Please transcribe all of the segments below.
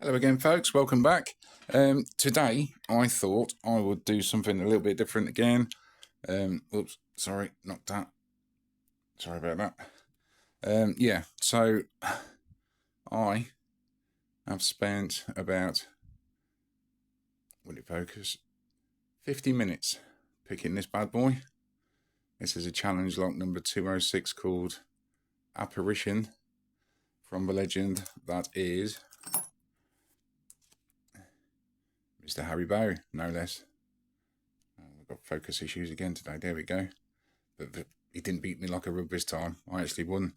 Hello again, folks. Welcome back. Today, I thought I would do something a little bit different again. Oops, sorry, knocked that. Sorry about that. Yeah, so I have spent about, will it focus? 50 minutes picking this bad boy. This is a challenge lock number 206 called Apparition from the legend that is Mr. Harry Bow, no less. We've got focus issues again today. There we go. But he didn't beat me like a rug this time. I actually won.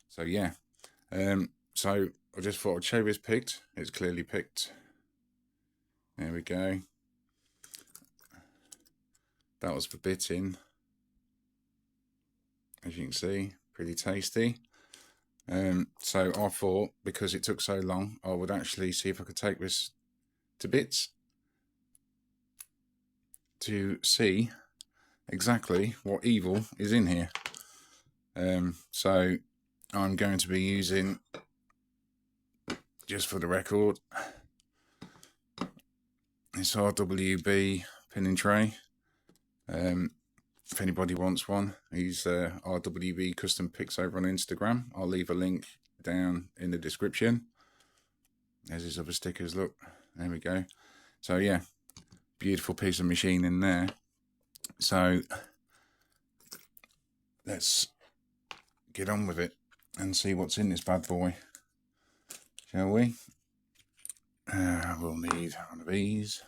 So yeah. So I just thought I'd show this picked. It's clearly picked. There we go. That was the bit in. As you can see, pretty tasty. So I thought, because it took so long, I would actually see if I could take this to bits to see exactly what evil is in here. So I'm going to be using, just for the record, this RWB pinning tray. If anybody wants one, he's RWB Custom Picks over on Instagram. I'll leave a link down in the description. There's his other stickers, look. There we go. So yeah, beautiful piece of machine in there. So let's get on with it and see what's in this bad boy, shall we? We'll need one of these,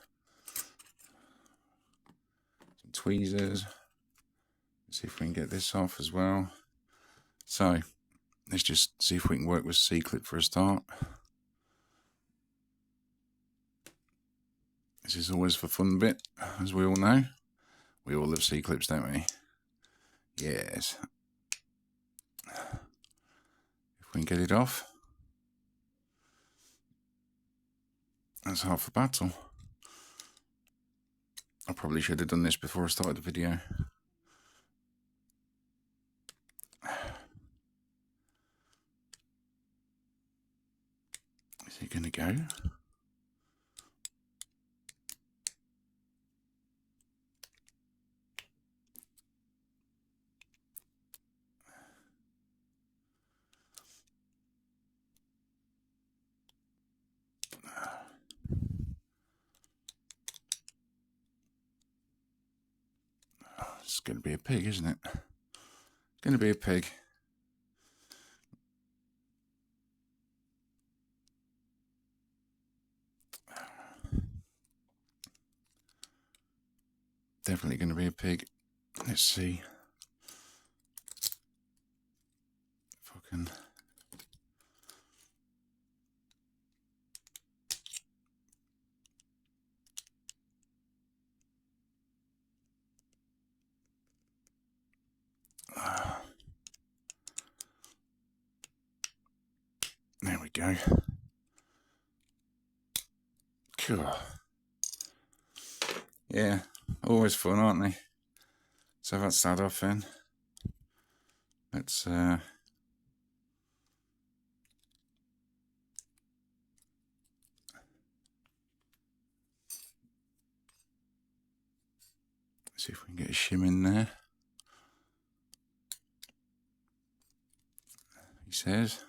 some tweezers. Let's see if we can get this off as well. So let's just see if we can work with C-clip for a start. This is always the fun bit, as we all know. We all love C-clips, don't we? Yes. If we can get it off, that's half the battle. I probably should have done this before I started the video. Is it going to go? It's going to be a pig, isn't it? It's going to be a pig. Definitely going to be a pig. Let's see if I can. There we go. Cool. Yeah, always fun, aren't they? So that's that off then. Let's see if we can get a shim in there. He says.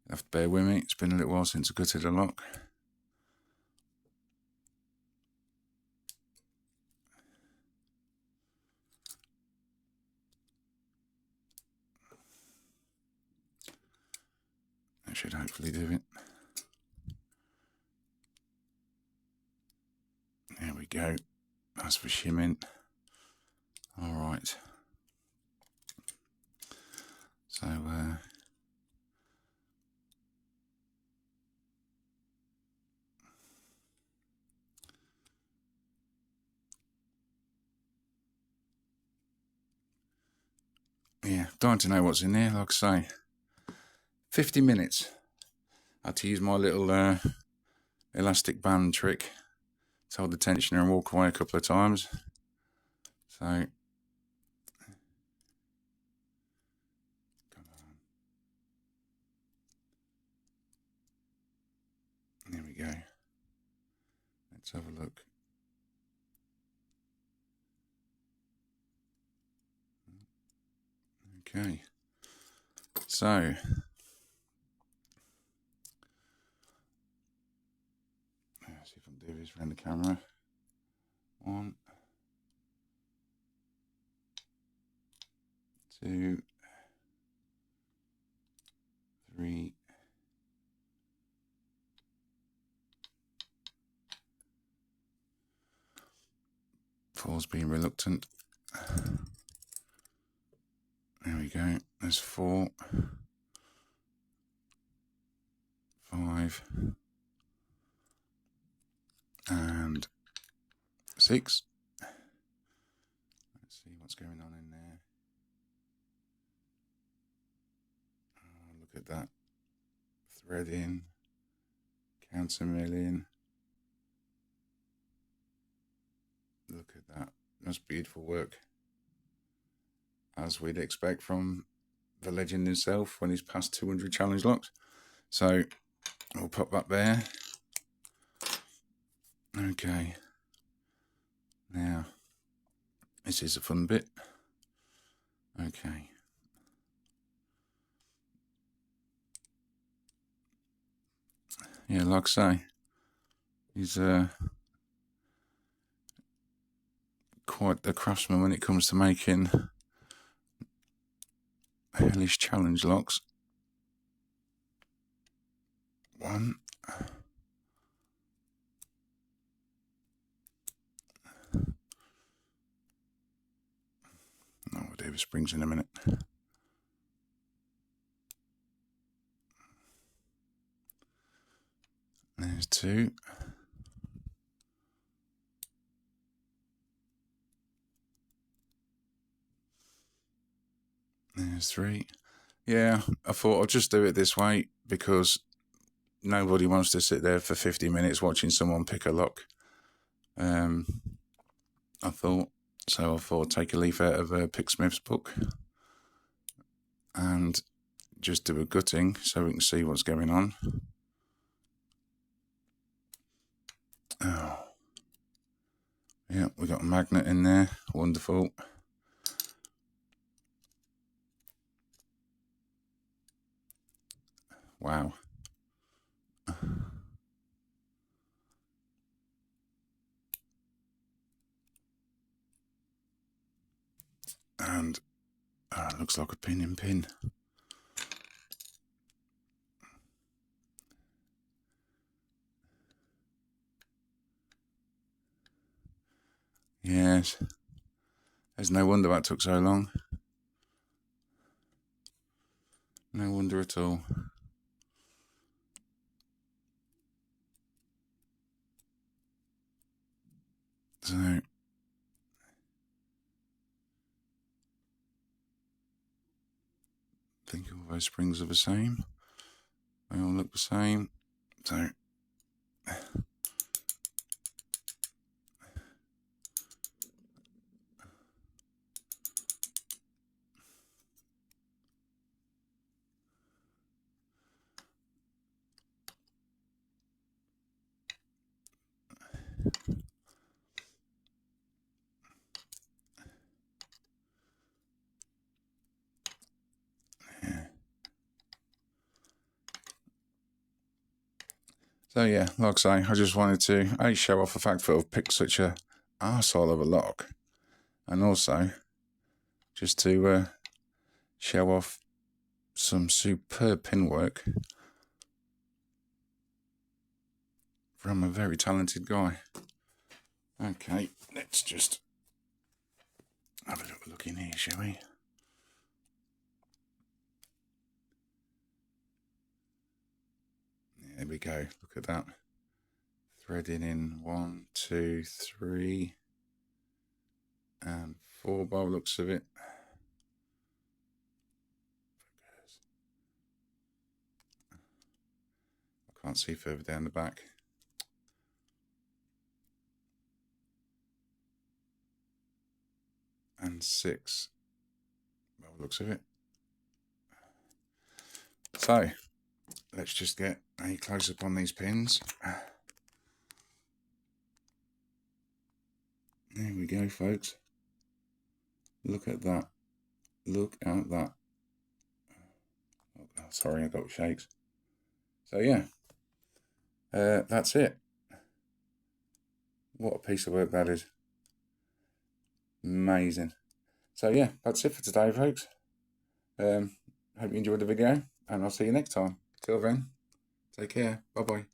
You have to bear with me, it's been a little while since I gutted a lock. That should hopefully do it. There we go. That's for shimming. Alright. So, yeah, dying to know what's in there, like I say. 50 minutes. I had to use my little elastic band trick to hold the tensioner and walk away a couple of times. So, come on. Let's have a look. Okay, so let's see if I can do this around the camera. 1, 2, 3, 4's being reluctant. There we go. There's 4, 5, and 6. Let's see what's going on in there. Oh, look at that. Threading, countermilling. Look at that. That's beautiful work, as we'd expect from the legend himself when he's past 200 challenge locks. So we'll pop that there. Okay, now this is a fun bit. Okay, yeah, like I say, he's quite the craftsman when it comes to making hellish challenge locks. 1, we'll do the springs in a minute. There's 2. There's 3. Yeah, I thought I'll just do it this way because nobody wants to sit there for 50 minutes watching someone pick a lock. I thought I'd take a leaf out of Picksmith's book and just do a gutting so we can see what's going on. Oh, yeah, we got a magnet in there. Wonderful. Wow. And it looks like a pin in pin. Yes. There's no wonder that took so long. No wonder at all. So, I think all those springs are the same. They all look the same. So, So yeah, like I say, I just wanted to show off the fact that I've picked such a arsehole of a lock, and also just to show off some superb pin work from a very talented guy. Okay, let's just have a little look in here, shall we? There we go, look at that. Threading in 1, 2, 3, and 4 by the looks of it. I can't see further down the back. And 6 by the looks of it. So let's just get a close up on these pins. There we go, folks. Look at that. Look at that. Oh, sorry, I got shakes. So yeah, that's it. What a piece of work that is. Amazing. So yeah, that's it for today, folks. Hope you enjoyed the video, and I'll see you next time. Till then, take care. Bye-bye.